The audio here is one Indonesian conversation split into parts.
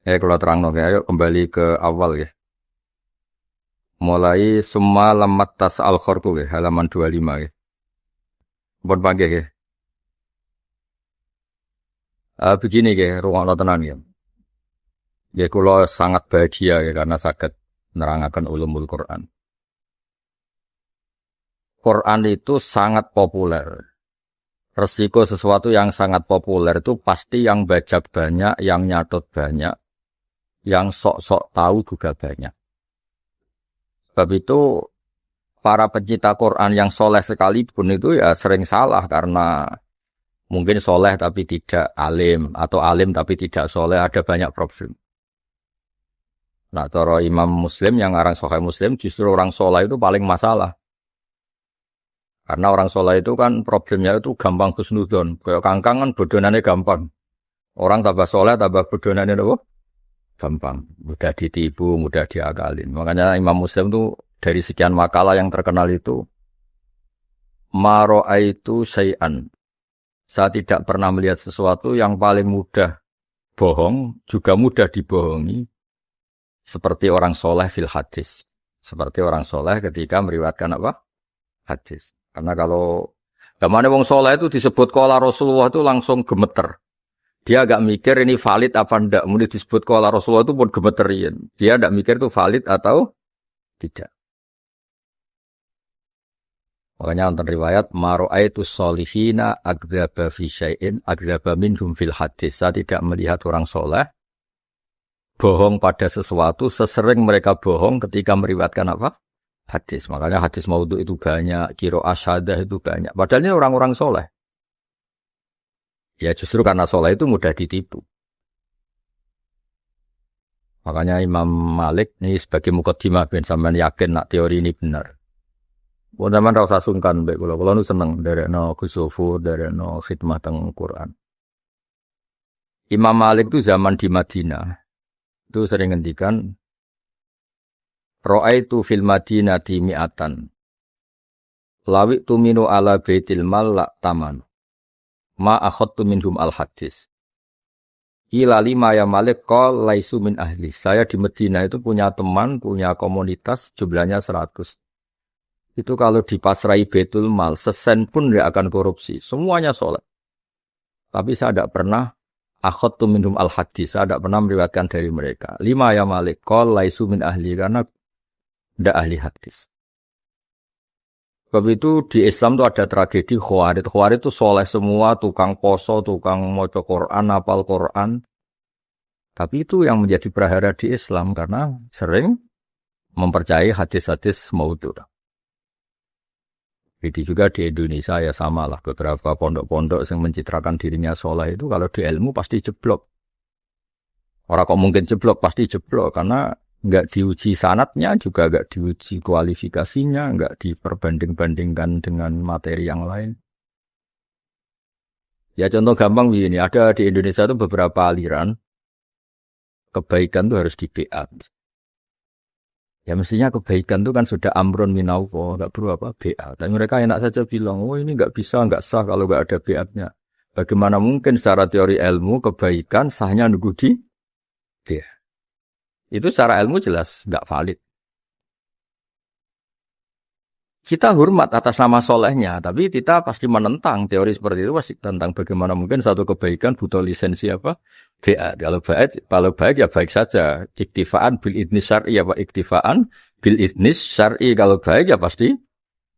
Kalau terang ya, ayo kembali ke awal ya. Mulai summa lammat tas al khorku ya, halaman 25 ya. Buat pagi ya. Begini ya, ruang tenan ya. Ya kula sangat bahagia ya karena saged nerangaken ulumul Quran. Quran itu sangat populer. Resiko sesuatu yang sangat populer itu pasti yang baca banyak, yang nyatot banyak, yang sok-sok tahu juga banyak. Sebab itu para pencipta Quran yang soleh sekalipun itu ya sering salah karena mungkin soleh tapi tidak alim, atau alim tapi tidak soleh, ada banyak problem. Nah, cara Imam Muslim yang ngarang Sahih Muslim justru orang soleh itu paling masalah. Karena orang soleh itu kan problemnya itu gampang husnudon. Kayak kangkang kan bodonannya gampang. Orang tambah soleh tambah bodonannya apa? Gampang. Mudah ditipu, mudah diakalin. Makanya Imam Muslim itu dari sekian makalah yang terkenal itu maro'aitu syai'an. Saya tidak pernah melihat sesuatu yang paling mudah bohong, juga mudah dibohongi, seperti orang soleh fil hadis. Seperti orang soleh ketika meriwayatkan apa? Hadis. Karena kalau gamane wong soleh itu disebut qala Rasulullah itu langsung gemeter. Dia agak mikir ini valid apa ndak. Mulai disebut qala Rasulullah itu pun gemeterin. Dia agak mikir itu valid atau tidak. Makanya untuk riwayat maro'aitu sholihina agdzaba fi syai'in agdzaba minhum fil hadis. Saya tidak melihat orang soleh bohong pada sesuatu sesering mereka bohong ketika meriwayatkan apa? Hadis. Makanya hadis maudhu itu banyak, qiraah syahadah itu banyak. Padahal ini orang-orang soleh. Ya justru karena soleh itu mudah ditipu. Makanya Imam Malik ini sebagai mukaddimah ben sampean yakin nak teori ini benar. Pun sampean ra usah sungkan mbek kula. Kula nu seneng nderekno Ghusufur, nderekno khidmah teng Quran. Imam Malik itu zaman di Madinah itu sering ngendikan Ra'aitu fil Madinati mi'atan lawi tuminu ala baitil mal la taman ma akhadtu minhum al hadis. Ila lima ya Malik qol laisu min ahli. Saya di Madinah itu punya teman, punya komunitas jumlahnya 100. Itu kalau dipasrai Baitul Mal, sesen pun tidak akan korupsi. Semuanya soleh. Tapi saya tidak pernah akhadtu minhum al hadis. Saya tidak pernah meriwayatkan dari mereka. Lima ya Malik qol laisu min ahli karena tidak ahli hadis. Sebab itu di Islam itu ada tragedi Khawarij. Khawarij itu soleh semua, tukang poso, tukang maca Quran, hafal Quran. Tapi itu yang menjadi prahara di Islam karena sering mempercayai hadis-hadis maudhu'. Jadi juga di Indonesia ya sama lah. Beberapa pondok-pondok yang mencitrakan dirinya soleh itu kalau di ilmu pasti jeblok. Orang kok mungkin jeblok, pasti jeblok karena enggak diuji sanatnya, juga enggak diuji kualifikasinya, enggak diperbanding-bandingkan dengan materi yang lain. Ya contoh gampang begini, ada di Indonesia itu beberapa aliran, kebaikan itu harus di-BA. Ya mestinya kebaikan itu kan sudah amrun minallah, enggak perlu apa BA. Tapi mereka enak saja bilang, oh ini enggak bisa, enggak sah kalau enggak ada BA-nya. Bagaimana mungkin secara teori ilmu kebaikan sahnya nunggu di BA? Itu secara ilmu jelas enggak valid. Kita hormat atas nama solehnya, tapi kita pasti menentang teori seperti itu, pasti tentang bagaimana mungkin satu kebaikan butuh lisensi apa? BA. Kalau baik ya baik saja. Iktifaan bil idnis syar'i apa iktifaan bil idnis syar'i. Kalau baik ya pasti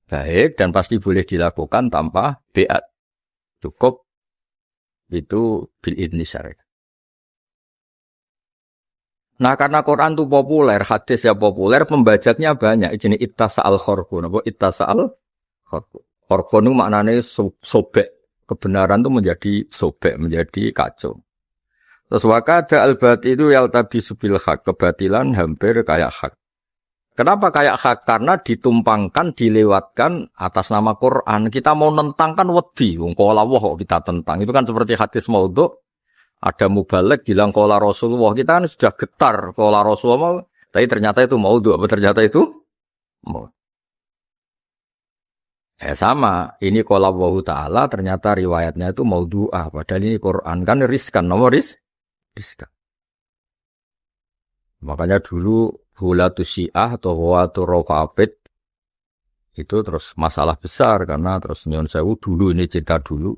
baik dan pasti boleh dilakukan tanpa BA. Cukup itu bil idnis syar'i. Nah karena Quran itu populer, hadis ya populer, pembacanya banyak. Jenis ittasa'al khorbu. Apa ittasa'al khorbu? Khorbu itu maknanya sobek. Kebenaran itu menjadi sobek, menjadi kacau. Terus wakada al-bati itu yaltabisu bil haq. Kebatilan hampir kayak hak. Kenapa kayak hak? Karena ditumpangkan, dilewatkan atas nama Quran. Kita mau nentangkan wedi. Qala Allah kok kita tentang. Itu kan seperti hadis maudhu'. Ada mubalek bilang qala Rasulullah, kita kan sudah getar qala Rasulullah, tapi ternyata itu maudhu', apa ternyata itu maudhu'. Sama, ini qala Allah Ta'ala ternyata riwayatnya itu maudhu'ah, padahal ini Quran kan riskan, nomor riskan. Makanya dulu Hulatus Syiah atau Huwatur Rafid itu terus masalah besar karena terus Nyon Sewu dulu ini cerita dulu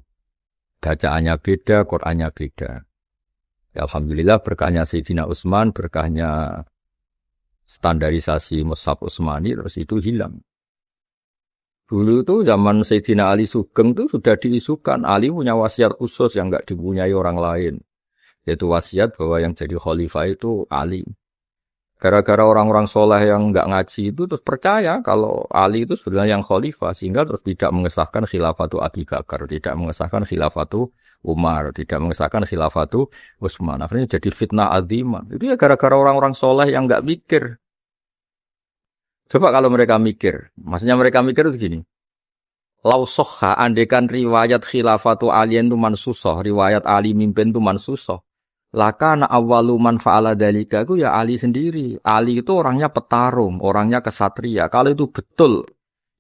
bacaannya beda, Qur'annya beda. Ya, alhamdulillah berkahnya Sayyidina Utsman, berkahnya standarisasi Mushaf Utsmani terus itu hilang. Dulu itu zaman Sayyidina Ali Sugeng itu sudah diisukan Ali punya wasiat khusus yang enggak dipunyai orang lain. Yaitu wasiat bahwa yang jadi khalifah itu Ali. Gara-gara orang-orang soleh yang enggak ngaji itu terus percaya kalau Ali itu sebenarnya yang khalifah sehingga terus tidak mengesahkan khilafatu Abi Bakar, tidak mengesahkan khilafatu Umar, tidak mengesahkan khilafatu Utsman. Akhirnya jadi fitnah azimah. Itu ya gara-gara orang-orang soleh yang enggak mikir. Coba kalau mereka mikir, maksudnya mereka mikir itu gini. Lau sohha andekan riwayat khilafatu Ali itu mansusoh, riwayat Ali mimpin itu mansusoh. Laka na awalu man fa'ala dalika itu ya Ali sendiri. Ali itu orangnya petarung, orangnya kesatria. Kalau itu betul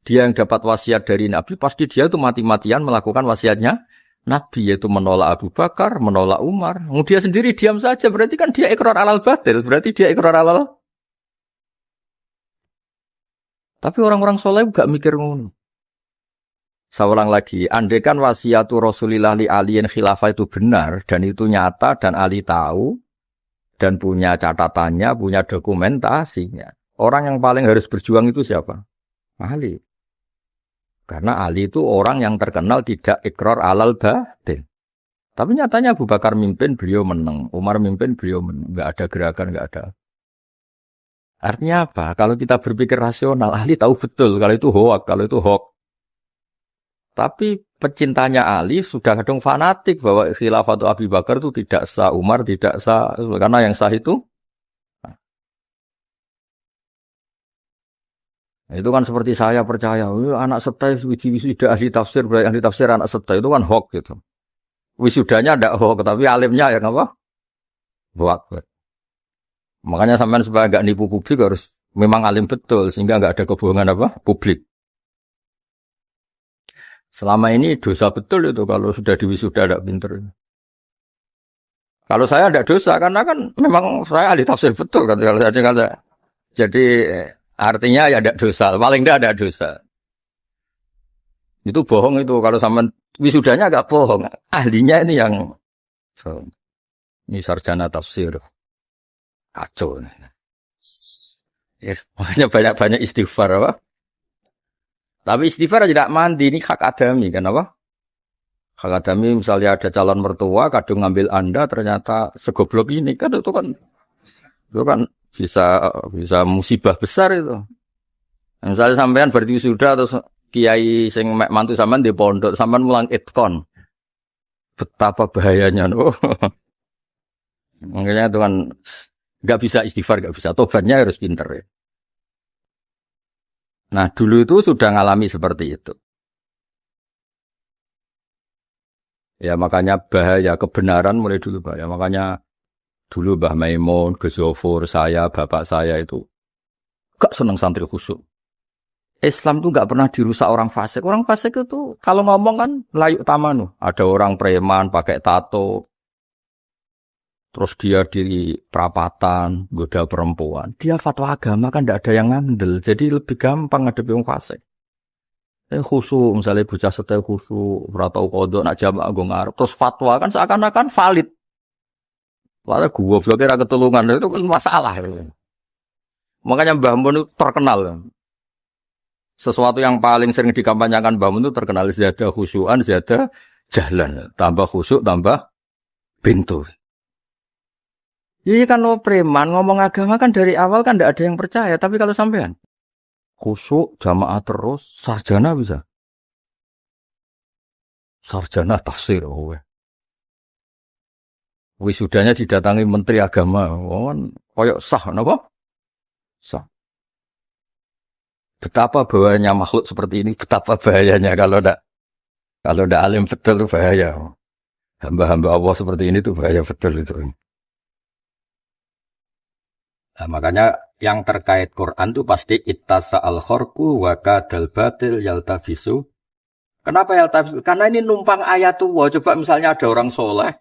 dia yang dapat wasiat dari Nabi, pasti dia itu mati-matian melakukan wasiatnya Nabi, yaitu menolak Abu Bakar, menolak Umar. Dia sendiri diam saja, berarti kan dia ikrar alal batil, berarti dia ikrar alal. Tapi orang-orang soleh gak mikir ngono. Seorang lagi, andaikan wasiatu Rasulillah li aliyin khilafah itu benar dan itu nyata dan Ali tahu dan punya catatannya, punya dokumentasinya. Orang yang paling harus berjuang itu siapa? Ali. Karena Ali itu orang yang terkenal tidak ikrar alal batil. Tapi nyatanya Abu Bakar mimpin, beliau menang. Umar mimpin, beliau menang. Enggak ada gerakan, enggak ada. Artinya apa? Kalau kita berpikir rasional, Ali tahu betul kalau itu hoak, kalau itu hoax. Tapi pecintanya Ali sudah kadang fanatik bahwa khilafatu Abi Bakar itu tidak sah, Umar tidak sah, karena yang sah itu. Nah, itu kan seperti saya percaya, anak setai wisuda ahli tafsir, ahli tafsir anak setai itu kan hoax gitu. Wisudanya ada hoax, tapi alimnya ya apa? Hoax. Makanya sampean supaya enggak nipu publik harus memang alim betul sehingga enggak ada kebohongan apa? Publik. Selama ini dosa betul itu kalau sudah diwisuda tidak pinter. Kalau saya tidak dosa karena kan memang saya ahli tafsir betul kan kalau saya kata. Jadi artinya ya tidak dosa, paling tidak ada dosa. Itu bohong itu kalau sama wisudanya agak bohong. Ahlinya ini yang ini sarjana tafsir. Kacau. Ya, makanya banyak-banyak istighfar apa? Tapi istighfar tidak mandi, ini hak adami, kan apa? Hak adami misalnya ada calon mertua, kadang ngambil Anda, ternyata segoblok ini, kan itu kan bisa musibah besar itu. Misalnya sampean berarti sudah, terus kiai sing mantu sampean di pondok, sampean mulang itkon. Betapa bahayanya, oh. Makanya itu kan, nggak bisa istighfar, nggak bisa, tobatnya harus pinter ya. Nah, dulu itu sudah ngalami seperti itu. Ya, makanya bahaya kebenaran mulai dulu bahaya. Makanya dulu Mbah Maimun, Gus Zofur, saya, bapak saya itu gak senang santri khusyuk. Islam itu gak pernah dirusak orang fasik. Orang fasik itu kalau ngomong kan layuk tamanu. Ada orang preman pakai tato. Terus dia di perapatan, goda perempuan. Dia fatwa agama kan tidak ada yang ngandel. Jadi lebih gampang ngadepi orang fasik. Khusyuk, misalnya bocah setel khusyuk, beratau kodok, nak jamaah gue ngarep. Terus fatwa kan seakan-akan valid. Padahal gue blokir ketulungan, itu kan masalah. Makanya Mbah Mun itu terkenal. Sesuatu yang paling sering dikampanyakan Mbah Mun itu terkenal. Ziyadah khusyuan, ziyadah jalan. Tambah khusyuk, tambah pintu. Iya kan lo preman ngomong agama kan dari awal kan tidak ada yang percaya. Tapi kalau sampean khusyuk jamaah terus sarjana bisa. Sarjana tafsir. Wisudanya didatangi menteri agama. Koyok sah napa? Sah. Betapa bahayanya makhluk seperti ini. Betapa bahayanya kalau tidak alim betul itu bahaya. Hamba-hamba Allah seperti ini tuh bahaya betul itu. Nah, makanya yang terkait Quran itu pasti ittasa al-khorku wa kadal batil yaltafisu. Kenapa yaltafisu? Karena ini numpang ayat tua. Coba misalnya ada orang soleh.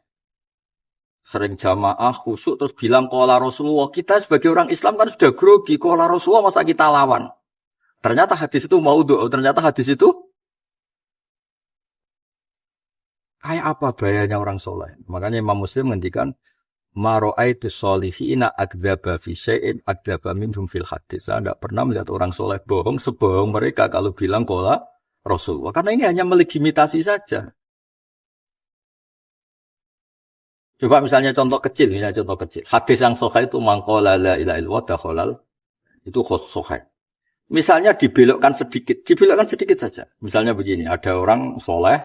sering jamaah, khusyuk, terus bilang qala Rasulullah. Kita sebagai orang Islam kan sudah grogi, qala Rasulullah masa kita lawan. Ternyata hadis itu maudhu', ternyata hadis itu kayak apa bahayanya orang soleh. Makanya Imam Muslim ngendikan, ma ra'aitu sholihina akdzaba fi syai'in akdzaba minhum fil hadis. Saya tidak pernah melihat orang soleh bohong sebohong mereka kalau bilang qala Rasulullah. Karena ini hanya melegitimasi saja. Coba misalnya contoh kecil. Hadis yang sahih itu man qala la ilaha illallah dakhalal, itu sahih. Misalnya dibelokkan sedikit saja. Misalnya begini, ada orang soleh,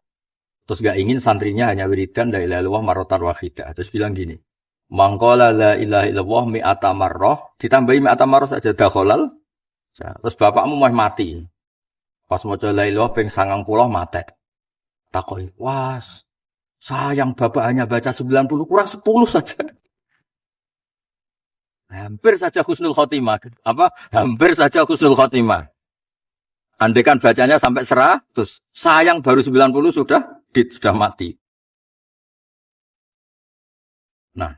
terus gak ingin santrinya hanya wiridan la ilaha illallah marratan wahidah. Terus bilang gini, man qala la ilaha illallah mi'ata marrah, ditambahi mi'ata marrah saja dakhalal. Terus bapakmu mau mati. Pas maca la ilaha ping 90 mate. Takoi, wah, sayang bapak hanya baca 90 kurang 10 saja. Hampir saja husnul khotimah. Hampir saja husnul khotimah. Andaikan bacanya sampai 100, sayang baru 90 sudah mati. Nah,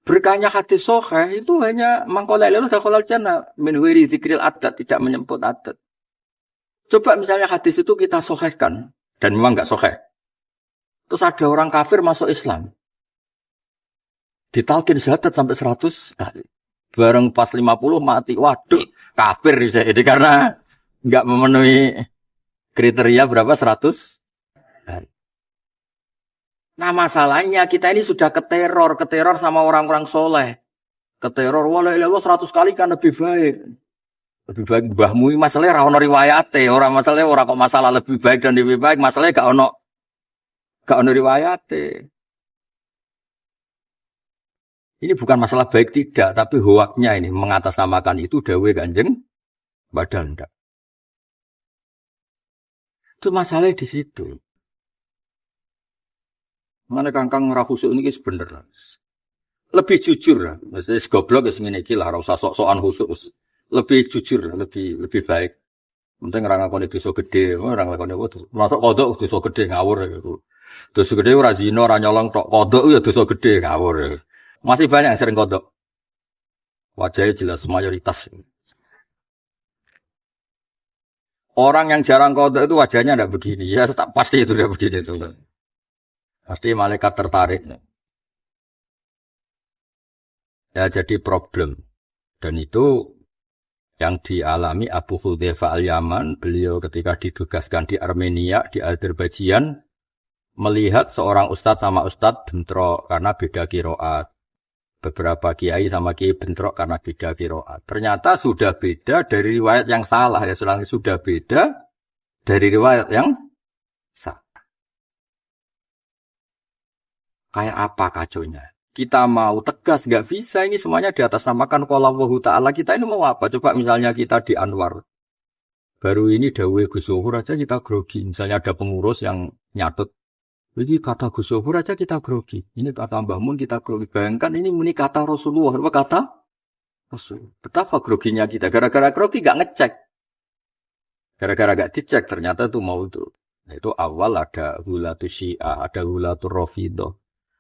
berkahnya hadis sahih itu hanya mangkola ilalu dakhalal jannah min ghairi dzikril adat, tidak menyebut adat. Coba misalnya hadis itu kita sahihkan dan memang enggak sahih. Terus ada orang kafir masuk Islam. Ditalkin syahadat sampai 100 kali. Bareng pas 50 mati. Waduh, kafir ini karena enggak memenuhi kriteria berapa 100 kali. Nah masalahnya kita ini sudah keteror sama orang-orang soleh. Keteror, wala ilallah 100 kali kan lebih baik. Lebih baik mbahmu masalahnya ra ono riwayate, orang masalahnya orang kok masalah lebih baik dan lebih baik, masalahnya gak ono riwayate. Ini bukan masalah baik tidak, tapi hoaknya ini mengatasnamakan itu dawe Kanjeng badan ndak. Itu masalahnya di situ. Mana kangkang ora khusuk niki sebenarnya. Lebih jujur lah. Mesti goblok wis ngene iki lah, ora usah sok-sokan khusuk. Lebih jujur, lebih baik. Penting ora ngakoni dosa gedhe, ora ngakoni apa. Masuk kodok dosa gedhe ngawur iku. Dosa gedhe ora zina, ora nyolong tok. Kodok ya dosa gedhe ngawur. Masih banyak yang sering kodok. Wajahnya jelas mayoritas. Orang yang jarang kodok itu wajahnya enggak begini. Ya pasti itu enggak begini itu. Pasti malaikat tertarik. Ya jadi problem. Dan itu yang dialami Abu Hudzaifah al-Yaman. Beliau ketika ditugaskan di Armenia, di Azerbaijan, melihat seorang ustadz sama ustadz bentrok karena beda qiraat. Beberapa kiai sama kiai bentrok karena beda qiraat. Ternyata sudah beda dari riwayat yang salah. Ya sudah beda dari riwayat yang salah. Kayak apa kacaunya? Kita mau tegas, nggak bisa. Ini semuanya di atas namakan qala Allahu Ta'ala. Kita ini mau apa? Coba misalnya kita di Anwar. Baru ini dawe Gus Zuhur aja kita grogi. Misalnya ada pengurus yang nyatut. Ini kata Gus Zuhur aja kita grogi. Ini kata Mbah Mun kita grogi. Bayangkan ini muni kata Rasulullah. Apa kata Rasul? Betapa groginya kita. Gara-gara grogi nggak ngecek. Gara-gara nggak dicek. Ternyata itu mau itu. Nah, itu awal ada Hulatul Syiah, ada Hulatul Rafidah.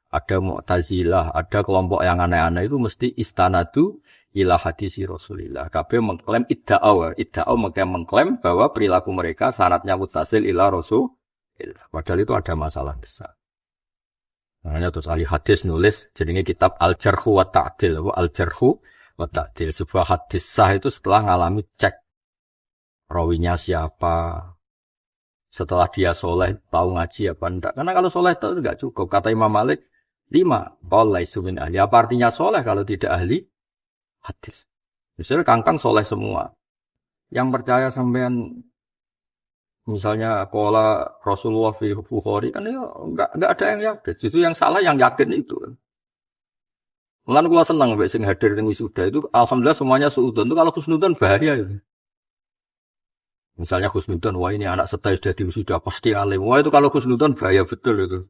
Ada Mu'tazilah, ada kelompok yang aneh-aneh itu mesti istanadu ila hadisi Rasulillah. KB mengklaim idda'aw mengklaim bahwa perilaku mereka syaratnya muttasil ila Rasulillah. Padahal itu ada masalah besar. Makanya terus ahli hadis nulis jadinya kitab Al-Jarhu wa Ta'dil. Al-Jarhu wa Ta'dil. Sebuah hadis sah itu setelah ngalami cek. Rawinya siapa? Setelah dia soleh, tahu ngaji apa enggak. Karena kalau soleh itu enggak cukup. Kata Imam Malik, 5. Qala isumin ahli. Apa artinya soleh kalau tidak ahli hadis? Misalnya kangkang soleh semua. Yang percaya sampean misalnya qala Rasulullah fi Bukhari kan ya enggak ada yang yakin. Justru yang salah yang yakin itu. Mulane kula seneng mbek sing hadir ning wisuda itu alhamdulillah semuanya suudzon. Itu kalau husnudzon bahaya itu. Misalnya husnudzon, wah ini anak setai sudah di wisuda pasti alim. Wah itu kalau husnudzon bahaya betul itu.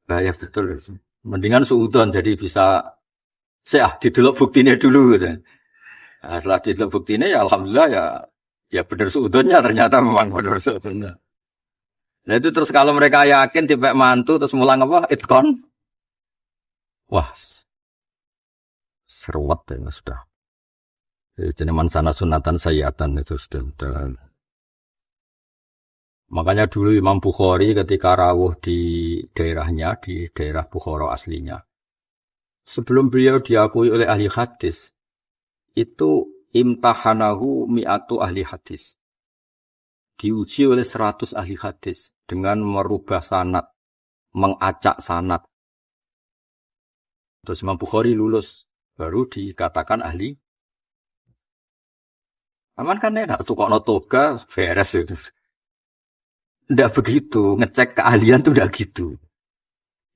Bahaya betul. Mendingan suudzon jadi bisa didelok buktine dulu gitu. Nah, setelah didelok buktine ya alhamdulillah ya benar suudzonnya ternyata memang benar suudzonnya. Nah itu terus kalau mereka yakin tiba mantu terus mulang apa? Itkon. Wah, seruat ya sudah. Jadi mansana sunatan sayyatan itu sudah. Makanya dulu Imam Bukhari ketika rawuh di daerahnya, di daerah Bukhara aslinya. Sebelum beliau diakui oleh ahli hadis, itu imtahanahu mi'atu ahli hadis. Diuji oleh 100 ahli hadis dengan merubah sanad, mengacak sanad. Terus Imam Bukhari lulus, baru dikatakan ahli. Aman kan enak, tuh kok notoga, beres itu. Nggak begitu, ngecek keahlian tuh udah gitu.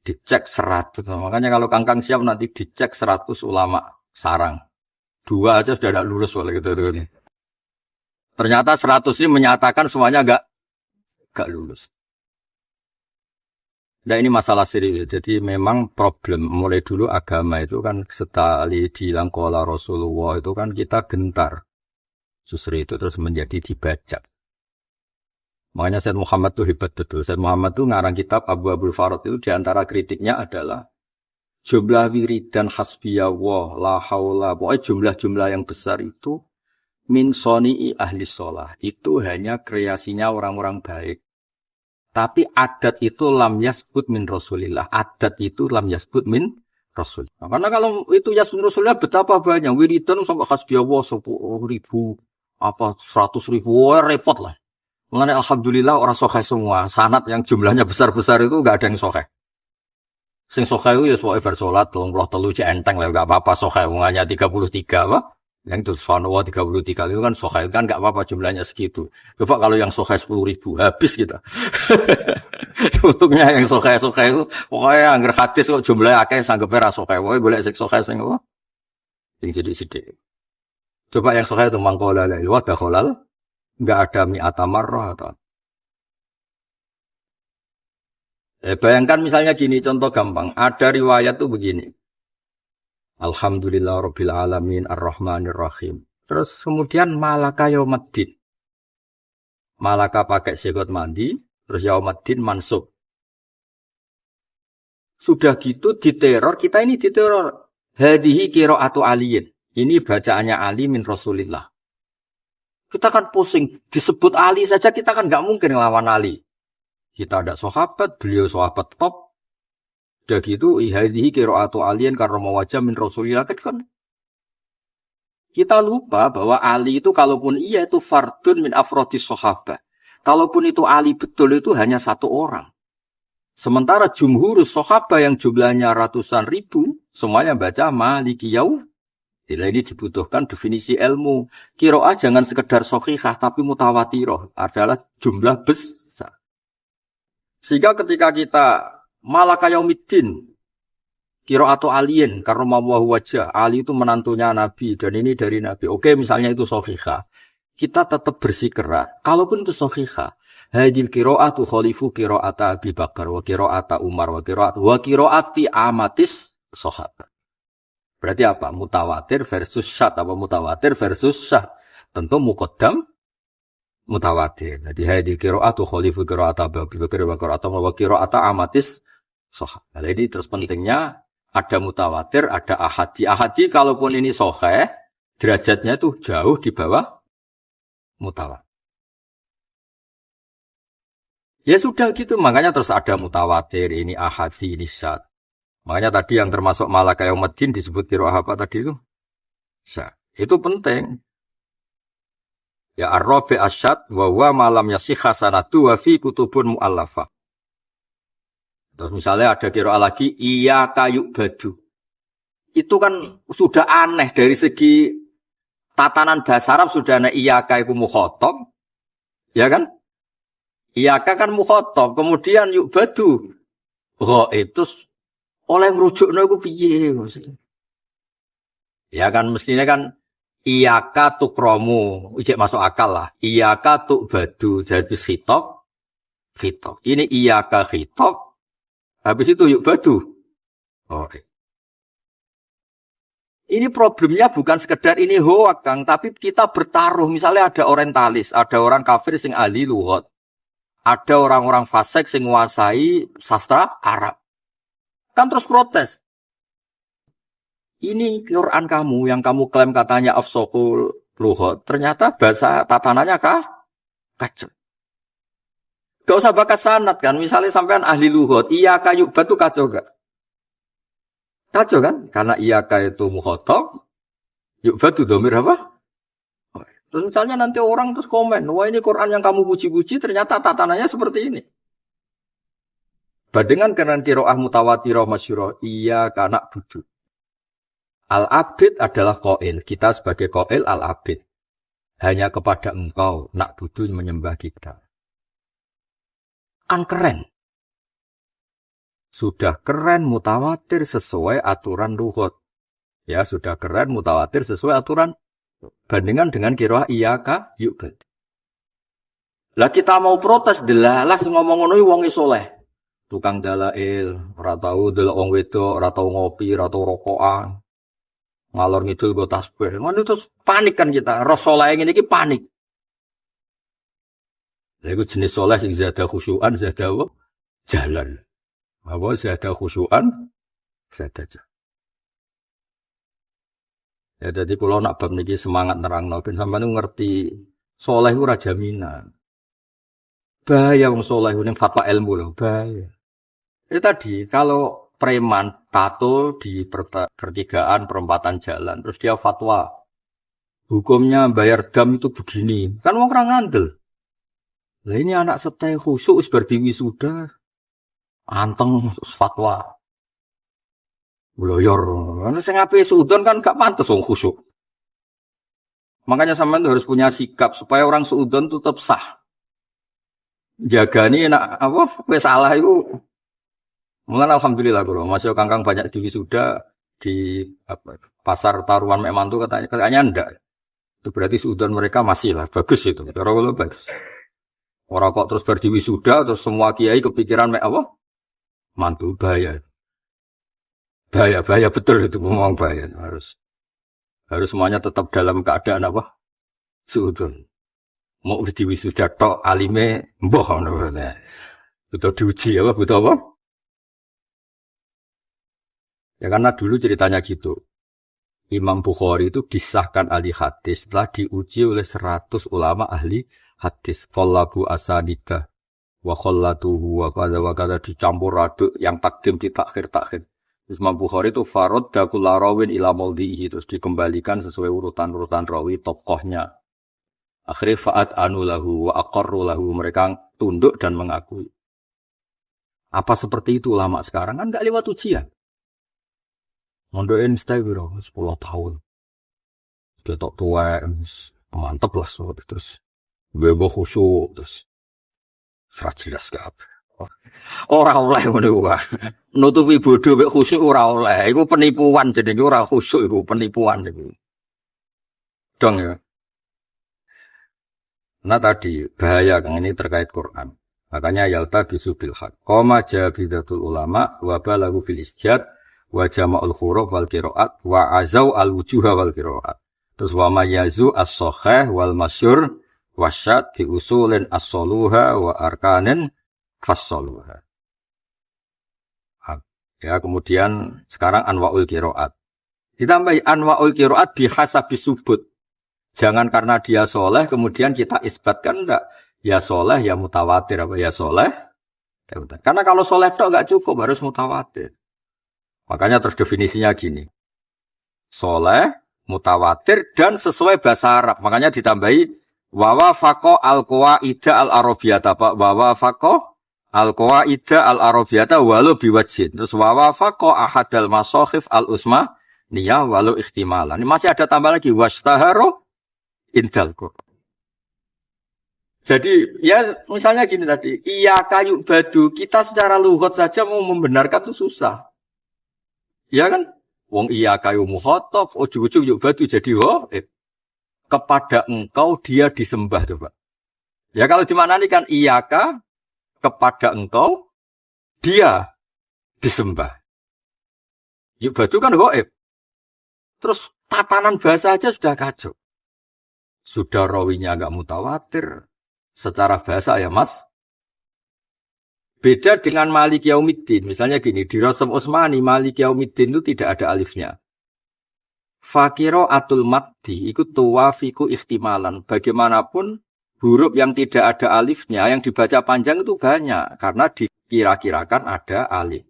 Dicek 100. Makanya kalau Kangkang siap nanti dicek 100 ulama sarang. 2 aja sudah tidak lulus oleh gitu. Ternyata 100 ini menyatakan semuanya enggak lulus. Nah ini masalah serius. Jadi memang problem mulai dulu agama itu kan sekali bilang qala Rasulullah itu kan kita gentar. Justru itu terus menjadi dibajak. Makanya Said Muhammad itu hebat betul. Said Muhammad itu ngarang kitab Abu Abdul Farad itu diantara kritiknya adalah jumlah wirid dan hasbiyallah, la haula, pokoknya jumlah-jumlah yang besar itu min soni'i ahli sholah. Itu hanya kreasinya orang-orang baik. Tapi adat itu lam yasbut min Rasulillah. Adat itu lam yasbut min Rasul. Nah, karena kalau itu yasbut Rasulillah betapa banyak. Wiridan sampai hasbiyallah 10.000, 100.000, repot lah. Mengenai alhamdulillah orang sokeh semua. Sanad yang jumlahnya besar-besar itu enggak ada yang sokeh. Sing sokeh itu ya sebagai bersolat, 33 enteng lah, enggak apa-apa sokeh. Hanya 33 apa? Yang itu subhanallah 33 itu kan sokeh kan enggak apa-apa jumlahnya segitu. Coba kalau yang sokeh 10.000 habis kita. Untuknya yang sokeh-sokeh itu pokoknya anggar hadis kok jumlahnya akeh sanggepnya ra sokeh. Pokoknya golek sing sokeh sing apa? Sing sithik-sithik. Coba yang sokeh itu mangkola la ilaha illallah. Enggak ada mi'ata marrah atau. Bayangkan misalnya gini, contoh gampang. Ada riwayat tuh begini. Alhamdulillah Rabbil Alamin Ar-Rahmanir Rahim. Terus kemudian malaka yaumaddin. Malaka pakai sigot mandi. Terus yaumaddin mansub. Sudah gitu diteror, kita ini diteror. Hadihi qiraatu aliyin. Ini bacaannya Ali min Rasulillah. Kita kan pusing, disebut Ali saja kita kan nggak mungkin ngelawan Ali. Kita ada sahabat, beliau sahabat top. Udah gitu, ihadhihi qiraatu aliyin karena mawajah min Rasulillah kan. Kita lupa bahwa Ali itu kalaupun iya itu fardun min afrodis sahabat. Kalaupun itu Ali betul itu hanya satu orang. Sementara jumhurus sahabat yang jumlahnya ratusan ribu, semuanya baca maliki yaum. Tidak ini dibutuhkan definisi ilmu. Qiraah jangan sekedar shahihah tapi mutawatirah adalah jumlah besar. Sehingga ketika kita malaka yaumiddin qiraatu aliyin karena mawahu wajah Ali itu menantunya Nabi dan ini dari Nabi. Oke, misalnya itu shahihah. Kita tetap bersikeras. Kalaupun itu shahihah, hadil qiraatu khalifu qiraata Abi Bakar wa qiraata Umar wa qiraati amatis sahabat. Berarti apa? Mutawatir versus syad. Apa mutawatir versus syad? Tentu muqaddam mutawatir. Jadi hadil qiraatu khalifu qiraata Abi Bakar wa qiraata amatis sahabat. Nah, ini terus pentingnya ada mutawatir, ada ahadi. Ahadi kalaupun ini sahih, derajatnya itu jauh di bawah mutawatir. Ya sudah gitu, makanya terus ada mutawatir, ini ahadi, ini syad. Makanya tadi yang termasuk malaka yaumiddin disebut qiraah apa tadi itu? Syad. Itu penting. Ya ar-rabi asyad wa huwa ma lam yasihha sanadu wa fi kutubun mu'allafah. Terus misalnya ada qiraah lagi iyyaka yu'badu. Itu kan sudah aneh dari segi tatanan bahasa Arab sudah ana iyyaka iku mukhatab. Ya kan? Iyyaka kan mukhatab, kemudian yu'badu. Ghaib terus oleh ngrujukno iku piye maksudnya? Ya kan mestinya kan iyyaka tukromu, ijek masuk akal lah. Iyyaka tu'badu jadi khitab. Ini iyyaka khitab. Habis itu yu'badu. Oke. Ini problemnya bukan sekedar ini hoak Kang, tapi kita bertaruh. Misalnya ada orientalis, ada orang kafir sing ahli lughat. Ada orang-orang fasik sing nguasai sastra Arab. Kan terus protes. Ini Quran kamu yang kamu klaim katanya afsahul lughat. Ternyata bahasa tatanannya kacau. Gak usah bakas sanad kan. Misalnya sampean ahli lughat, iya kayu batu kacau gak? Kacau kan? Karena iya itu mukhatab, yuk batu domir apa? Terus misalnya nanti orang terus komen, wah ini Quran yang kamu puji-puji ternyata tatanannya seperti ini. Bandingan dengan qiraah mutawatirah masyhurah, iya karena budu. Al-abid adalah qail. Kita sebagai qail al-abid. Hanya kepada engkau nak budu menyembah kita. Kan keren. Sudah keren mutawatir sesuai aturan lughat. Ya, sudah keren mutawatir sesuai aturan. Bandingan dengan qiraah iyyaka yu'bad. Lah kita mau protes delalas ngomong ngono wong saleh. Tukang dalail, ora tau delok wong wedok, ora tau ngopi, ora tau rokokan. Ngalor ngidul go tasbih. Ngono terus panik kan kita. Roh saleh ngene iki panik. Lha iku jenis saleh sing zada khusyuan, zada jalan. Apa zada khusyuan, zada jalan. Ya jadi kula nak bab niki semangat nerangno ben sampeyan ngerti saleh ora jaminan. Bahaya wong saleh ning fatwa ilmu lho, bahaya. Itu tadi kalau preman tato di pertigaan perempatan jalan terus dia fatwa hukumnya bayar dam itu begini kan wong ora ngandel lah ini anak setai khusyuk wis berdiwisuda anteng terus fatwa bloyor ana sing ape suudon kan gak pantes wong khusyuk makanya sampean harus punya sikap supaya orang suudon tetap sah jagani enak apa wis salah itu. Mulane alhamdulillah kalau masih kangkang banyak di wisuda di pasar taruhan mek mantu katanya ndak. Itu berarti suudon mereka masih lah bagus itu. Cara kula bagus. Ora kok terus bar di wisuda terus semua kiai kepikiran mek apa? Mantu bahaya. Bahaya betul itu ngomong bahaya. Harus semuanya tetap dalam keadaan apa? Suudon. Mau di wisuda tok alime mbah ngono. Butuh diuji apa? Butuh apa? Ya karena dulu ceritanya gitu. Imam Bukhari itu disahkan ahli hadis setelah diuji oleh 100 ulama ahli hadis. Fallabu asanidah wa khallatuhu wa kada dicampur aduk yang takdim di takhir. Terus Imam Bukhari itu farad dakulla rawin ila maudhihi terus dikembalikan sesuai urutan-urutan rawi tokohnya. Akhirnya fa'at anu lahu wa aqarru lahu mereka tunduk dan mengakui. Apa seperti itu ulama sekarang kan enggak lewat ujian. Mondokin stay biro 10 tahun. Ketok tua mantep lah so terus. Bebo khusyuk terus. Serat jelas gak. Ora oleh ngono wae. Nutupi bodho mek khusyuk ora oleh. Iku penipuan jenenge ora khusyuk iku penipuan iku. Dong ya. Nah tadi bahaya Kang ini terkait Quran. Makanya yalta bisubil haq. Qoma jabidatul ulama wa balagu fil isjad wa jama'ul huruf wal qiraat wa azau al wujuha wal qiraat. Terus wa mayazu as-sahih wal masyhur wasyad bi usulin as-saluha wa arkanin fassaluha. Ya, kemudian sekarang anwaul qiraat. Ditambahi anwaul qiraat bihasabi subut. Jangan karena dia soleh kemudian kita isbatkan enggak. Ya soleh ya mutawatir apa ya soleh. Karena kalau soleh itu enggak cukup harus mutawatir. Makanya terus definisinya gini. Soleh, mutawatir, dan sesuai bahasa Arab. Makanya ditambahi, wawafako al-qawaida al-arabiyata. Wawafako al-qawaida al-arabiyata walau biwajin. Terus wawafako ahadal masokhif al-usma niyah walau ikhtimalan. Ini masih ada tambah lagi. Washtaharo indalku. Jadi, ya misalnya gini tadi. Iya kayu badu, kita secara lughat saja mau membenarkan itu susah. Ya kan? Wong iya kayu mukhatab, ujug-ujug yuk batu jadi kepada engkau dia disembah coba. Ya kalau dimaknani kan iyaka kepada engkau dia disembah. Yuk batu kan ghaib. Terus tatanan bahasa aja sudah kacau. Sudah rawinya agak mutawatir secara bahasa ya Mas. Beda dengan Malik Yaumiddin. Misalnya gini, di Rasam Utsmani Malik Yaumiddin itu tidak ada alifnya. Fakiro atul maddi iku tuwafiku ihtimalan. Bagaimanapun huruf yang tidak ada alifnya yang dibaca panjang itu banyak karena dikira-kirakan ada alif.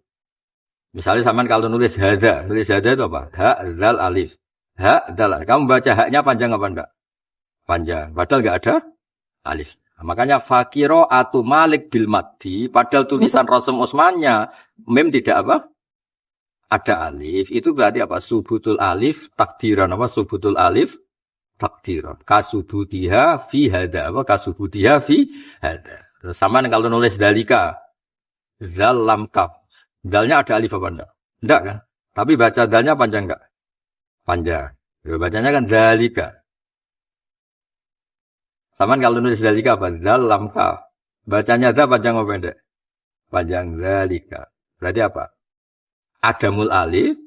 Misalnya sampean kalau nulis hadza itu apa? Ha, dzal, alif. Ha, dzal. Kamu baca haknya panjang apa enggak? Panjang. Padahal enggak ada alif. Nah, makanya fakiro atu malik bil maddi padahal tulisan Rasul Utsmannya mem tidak apa? Ada alif, itu berarti apa? Subutul alif, takdiran apa? Subutul alif, takdiran. Kasubutiha fi hada, apa? Kasubutiha fi hada. Sama kalau nulis dalika, zal lam kaf. Dalnya ada alif apa enggak? Enggak kan? Tapi baca dalnya panjang enggak? Panjang. Ya, bacanya kan dalika. Sama kalau nulis dalika apa? Zal lam kaf. Bacanya ada panjang apa enggak? Panjang dalika. Berarti apa? Adamul alif,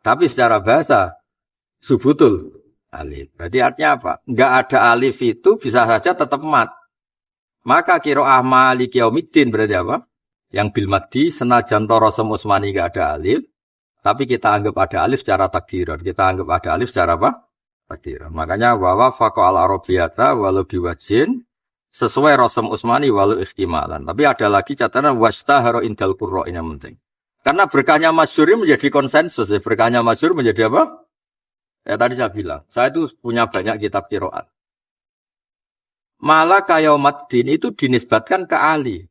tapi secara bahasa subutul alif. Berarti artinya apa? Enggak ada alif itu bisa saja tetap mat. Maka qiraah Maliki Yaumiddin berarti apa? Yang bil maddi senajan Rasul Utsmani enggak ada alif, tapi kita anggap ada alif secara takdiran. Kita anggap ada alif secara apa? Takdiran. Makanya wa faqa al arabiyata walau biwajhin sesuai Rasul Utsmani walau ihtimalan. Tapi ada lagi catatan wastahara indal qurra ini yang penting. Karena berkahnya masyhur menjadi konsensus. Ya. Berkahnya masyhur menjadi apa? Ya tadi saya bilang, saya itu punya banyak kitab qiraat. Malaka Yaumiddin itu dinisbatkan ke Ali.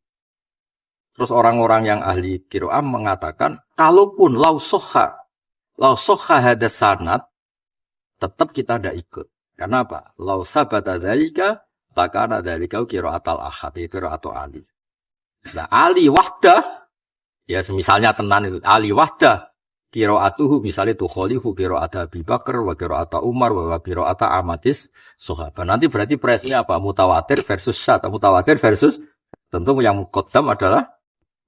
Terus orang-orang yang ahli qiraat mengatakan, kalaupun lau soha hadas sanad, tetap kita tidak ikut. Karena apa? Lau sabata dzalika, lakana dzalika qiraatul ahad, qiraatul Ali. Nah, Ali wahdah ya misalnya tenan itu Ali wahdah qiraatuhu misalnya tu khalifu qiraat Abi Bakar wa qiraat Umar wa qiraat Ahmadis sahabat. Nanti berarti presnya apa? Mutawatir versus syadz. Mutawatir versus tentu yang muqaddam adalah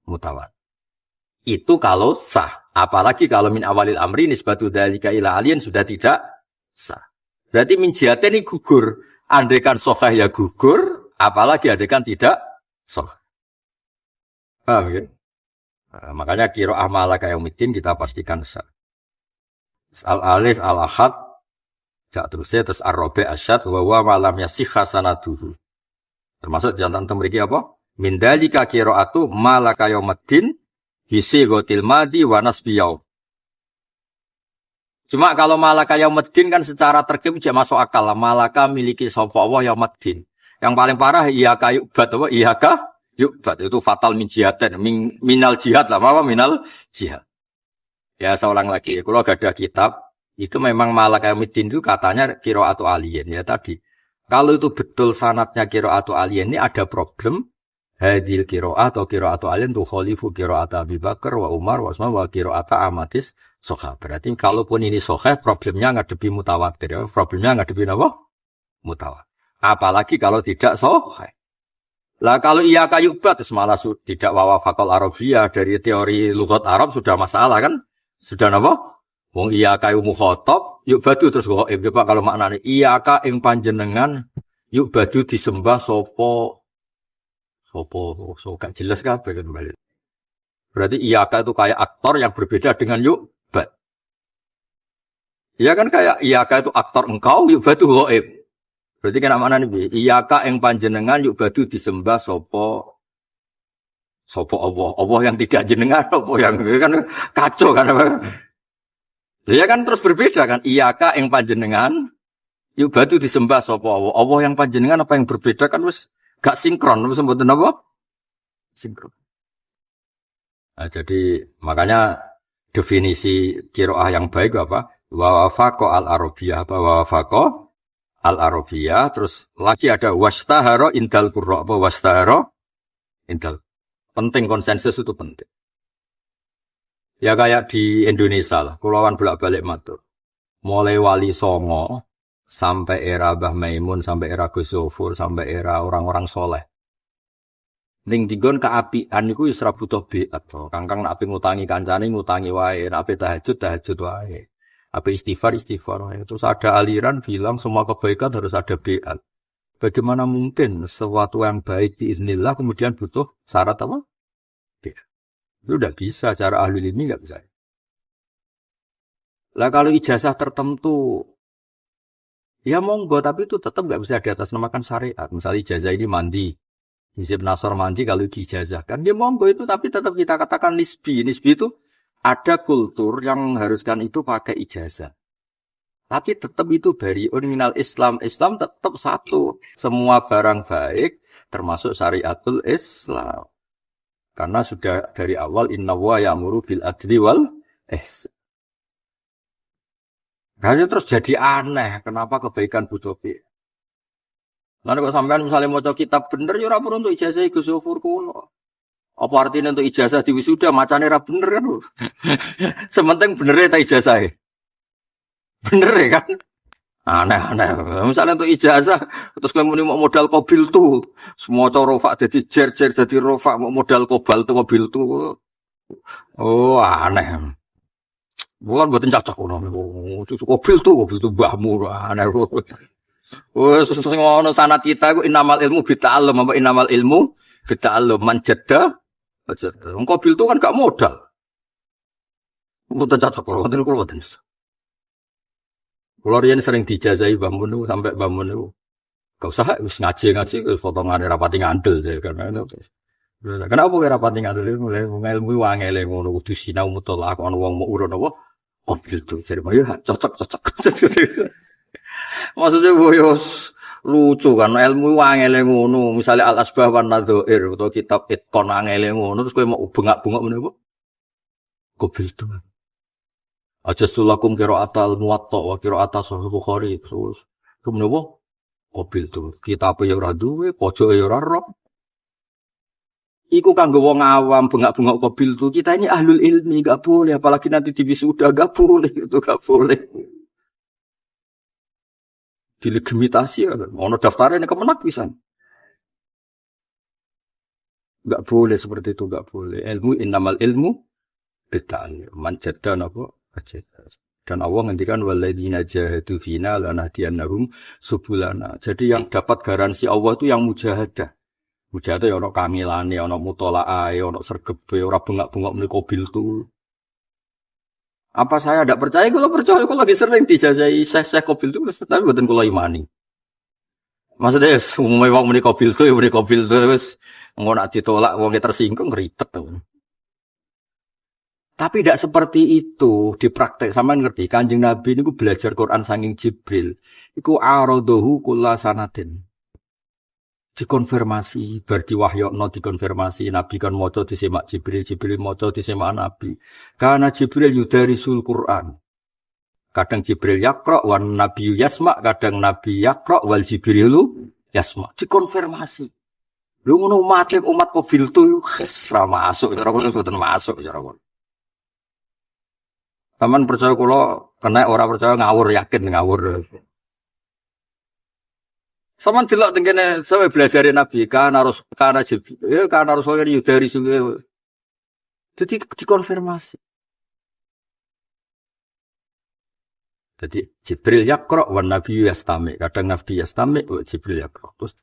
mutawatir. Itu kalau sah. Apalagi kalau min awalil amri nisbatu dzalika ila alien sudah tidak sah. Berarti min jihatin ini gugur. Andaikan sahih ya gugur, apalagi andaikan tidak sahih. Paham ya? Nah, makanya qiraah Malaka Yaumiddin kita pastikan sah. Al-alis al-ahad terusnya terus ar-rabi asyad wa wa malam yasihha sanaduhu. Termasuk jantan mriki apa? Min dalika qiraatu Malaka Yaumiddin bisi ghatil madi wa nasbi yaum. Cuma kalau Malaka Yaumiddin kan secara terkib tidak masuk akal. Malaka miliki sapa Allah Yaumiddin. Yang paling parah iyyaka yu'bad apa iyyaka yu'bad itu fatal min jihadan minal jihad lah apa minal jihad. Ya seorang lagi kalau gak ada kitab itu memang Malaka Yaumiddin itu katanya qiraatu alien ya tadi. Kalau itu betul sanadnya qiraatu alien ini ada problem. Hadil qiraat atau qiraatu alien tu khalifu qiraat Abi Bakar wa Umar wa Utsman wa qiraat Ahmadis sahih. Berarti kalaupun ini sahih problemnya ngadepi mutawatir ya. Problemnya ngadepi apa? Mutawatir. Apalagi kalau tidak sahih. Lah kalau iya kayu bat malah tidak wawafakol Arabiyah dari teori lughat Arab sudah masalah kan? Sudah apa? Wong iya kayu mukhatab yuk batu terus kok Pak kalau maknane iya ka ing panjenengan yuk batu disembah sopo gak jelas kabeh kan balik. Berarti iya ka itu kayak aktor yang berbeda dengan yuk bat. Iya kan kayak iya ka itu aktor engkau yuk batu ghaib. Berarti kan maknane piye? Iyaka ing panjenengan yuk badu disembah sapa Allah yang tidak jenengan apa yang kan kacau kan apa? Ya kan terus berbeda kan? Iyaka ing panjenengan yuk badu disembah sapa Allah yang panjenengan apa yang berbeda kan wis gak sinkron wis mboten apa? Sinkron. Nah, jadi makanya definisi qiraah yang baik apa? Wa wafaqa al-arabiyah apa wa wafaqa al-arabiyah terus lagi ada wastahara indal qurra apa wastahara indal penting konsensus itu penting ya kayak di Indonesia lah kulawan bolak-balik matur mulai Wali Songo sampai era Mbah Maimun sampai era Gus Zofur sampai era orang-orang soleh ning digon kaapian niku wis ora butuh biat to kangkang nek ape ngutangi kancane ngutangi wae nek ape tahajud wae. Apa istighfar terus ada aliran bilang semua kebaikan harus ada biat. Bagaimana mungkin sesuatu yang baik biiznillah kemudian butuh syarat apa? Biat. Itu udah bisa cara ahli ilmi nggak bisa. Lah kalau ijazah tertentu, ya monggo, tapi itu tetap nggak bisa di atas namakan syariat. Misalnya ijazah ini mandi, hizib nasor mandi kalau diijazahkan, dia monggo itu, tapi tetap kita katakan nisbi. Nisbi itu ada kultur yang mengharuskan itu pakai ijazah. Tapi tetap itu bari'un minal Islam. Islam tetap satu. Semua barang baik termasuk syariatul Islam. Karena sudah dari awal inna wa ya'muru bil adli wal ihsan. Nah, terus jadi aneh. Kenapa kebaikan butuh bi? Lalu kok sampean misalnya mau kitab bener ya ora perlu untuk ijazah iku syukur kulo. Apa artinya untuk ijazah di wisuda macane ra bener kan? Sementing bener ta ijazah. Bener ya kan? Aneh-aneh. Misalnya untuk ijazah, terus kamu mau modal kobil tuh, semua rofa jadi jer-jer jadi rofa, mau modal kobal tuh kobil tuh. Oh aneh. Bukan buatin cocok kobil tuh mbahmu aneh. Oh sesuatu ngono sanad kita itu inamal ilmu bita'allum apa inamal ilmu bita'allum man jadda. Kobil tuh kan gak modal. Buatin cocok buatin. Kalau riyen sering dijazahi bangun itu sampai bangun itu, gak usah ngaji potongan rapati ngandel ya karena itu. Kenapa kira rapati ngandel itu mulai ilmu wangele ngono kudu sinau mutolak ana wong mau urun apa mobil tuh jadi ya cocok. Maksudnya yo lucu kan ilmu wangele ngono misalnya al asbah wan nadzair atau kitab itqon wangele ngono terus kowe mau bengak-bengok meneh apa? Mobil tuh. Ajastulakum qira'atal muwatta wa qira'atas sahih Bukhari terus kemenawa mobil tuh kita apa ya ora duwe pojoke ya ora ro iku kanggo wong awam bengak-bengok mobil tuh kita ini ahlul ilmi enggak boleh apalagi nanti di wisuda enggak boleh itu enggak boleh dilegitimasi ono daftarnya kemenak pisan enggak boleh seperti itu enggak boleh ilmu innamal ilmu bita'allum man jadda napa dan Allah ngendikan walladzina jahadu fina lanahdiyannahum subulana. Jadi yang dapat garansi Allah itu yang mujahadah. Mujahadah ya ono kamilane, ono mutolaae, ono sregebe, ora bengak-bengok muni kobil tu. Apa saya tidak percaya? Kalau percaya, kalau lagi sering dijajahi syekh kobil tu, tapi mboten kula imani. Maksudnya umumnya wong muni kobil tu, wis ngono nak ditolak wong tersinggung ribet tuh. Tapi tidak seperti itu dipraktek. Sama ngerti Kanjeng Nabi ini belajar Quran saking Jibril. Iku aradohu kulla sanatin. Dikonfirmasi, berarti wahyokno dikonfirmasi. Nabi kan maca disemak Jibril, Jibril maca disemak Nabi. Karena Jibril yudarisul Quran. Kadang Jibril yaqra wan Nabi yasma, kadang Nabi yaqra wal Jibrilu yasma. Dikonfirmasi. Lu ngono umat kafil tu ora masuk, cara kula mboten masuk cara kula. Taman percaya kula kena ora percaya ngawur yakin ngawur. Saman delok tengene sampe belajare Nabi kana Jibril ya kana Rasulullah yudari suwe. Jadi dikonfirmasi. Jadi Jibril yaqra wan Nabi yastami. Kadang Nabi yastami Jibril yaqra. Terus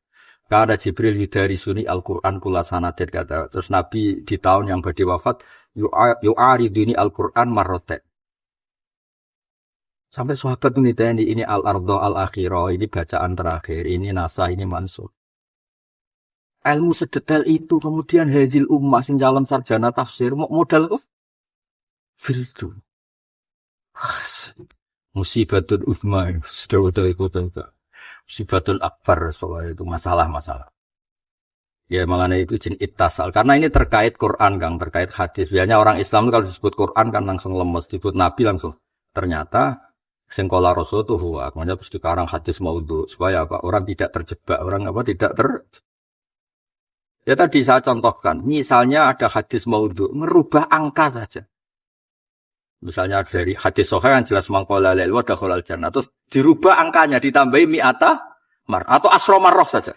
kana Jibril yudari suni Al-Qur'an kula sanatin kata. Terus Nabi di tahun yang badhe wafat yu'ariduni Al-Qur'an marroten. Sampai sahabat meniteni ini al-ardo al-akhirah, ini bacaan terakhir, ini nasah, ini mansur. Ilmu sedetail itu, kemudian hadil ummah, sing calon sarjana tafsir, modal kok filtu. Musibatun ummah, sudah betul. Musibatun akbar, soal itu masalah-masalah. Ya malah itu jenis ittasal, karena ini terkait Quran, Kang, terkait hadis. Biasanya orang Islam kalau disebut Quran kan langsung lemes, disebut Nabi langsung. Ternyata sengkola Rasul itu huwa, makanya terus dikarang hadis maudhu supaya apa orang tidak terjebak, orang apa tidak Ya tadi saya contohkan, misalnya ada hadis maudhu merubah angka saja. Misalnya dari hadis sahih yang jelas mangkola lil wa dakhalal jannah, terus dirubah angkanya ditambahi mi'ata mar atau asra marrah saja.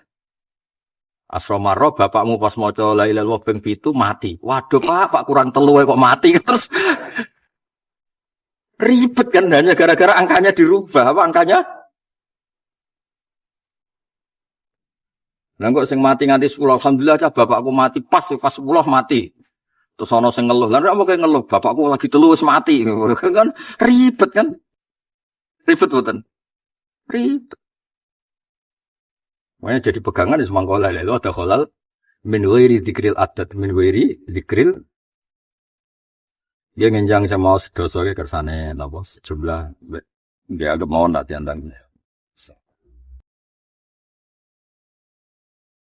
Asra marrah bapakmu pas maca la ilaha illallah ping 7 mati. Waduh Pak kurang 3 kok mati terus. Ribet kan hanya gara-gara angkanya dirubah. Apa angkanya? Nah kok sing mati nganti 10 alhamdulillah aja bapakku mati pas 10 mati. Terus ana sing ngeluh, lha apa kayak ngeluh, bapakku lagi telu wis mati. Kan ribet kan? Ribet mboten? Ribet. Makanya jadi pegangan di semangka halal itu ada halal min ghairi dzikril adat min ghairi dzikril dia ngenjang sama sedoso ke kersane napa sejumlah dia agak mau nak diantang.